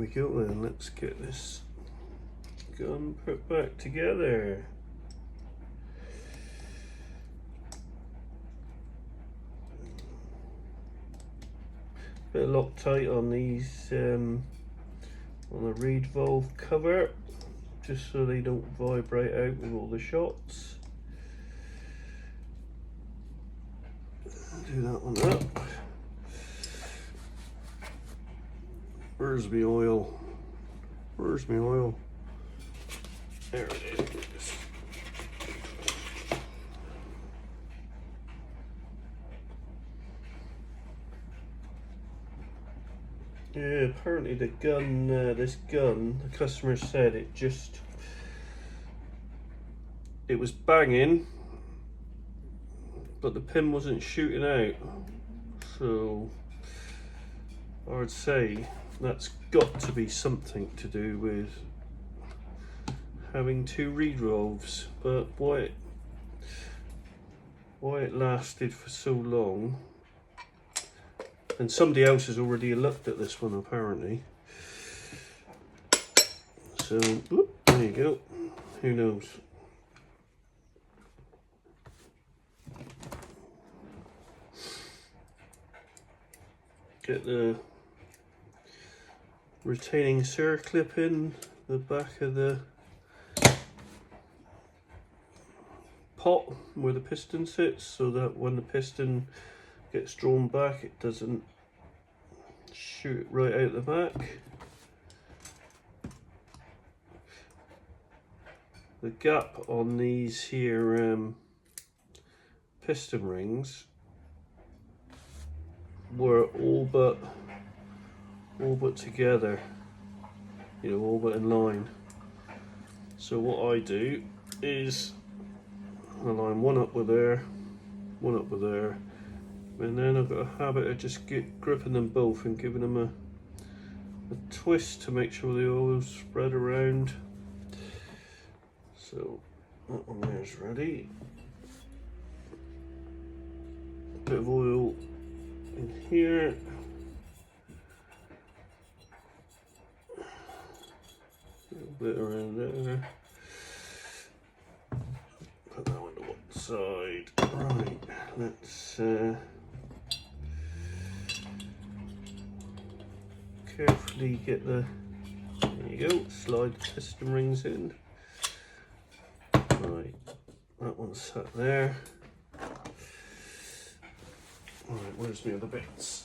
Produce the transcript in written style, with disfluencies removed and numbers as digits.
we go then, let's get this gun put back together. Bit of Loctite on these, on the reed valve cover, just so they don't vibrate out with all the shots. Do that one up. Where's my oil? Where's my oil? There it is. Yeah, apparently the gun, this gun, the customer said it was banging, but the pin wasn't shooting out. So I would say that's got to be something to do with having two reed valves, but why it lasted for so long. And somebody else has already looked at this one apparently. So whoop, there you go. Who knows? Get the retaining circlip in the back of the pot where the piston sits, so that when the piston gets drawn back it doesn't shoot right out the back. The gap on these here piston rings were all but together, you know, all but in line. So what I do is I line one up with there, one up with there, and then I've got a habit of just gripping them both and giving them a twist to make sure they all spread around. So that one there's ready. A bit of oil in here. A little bit around there. Put that one to one side. Right, let's carefully get the, there you go, slide the piston rings in. Right, that one's sat there. Alright, where's the other bits?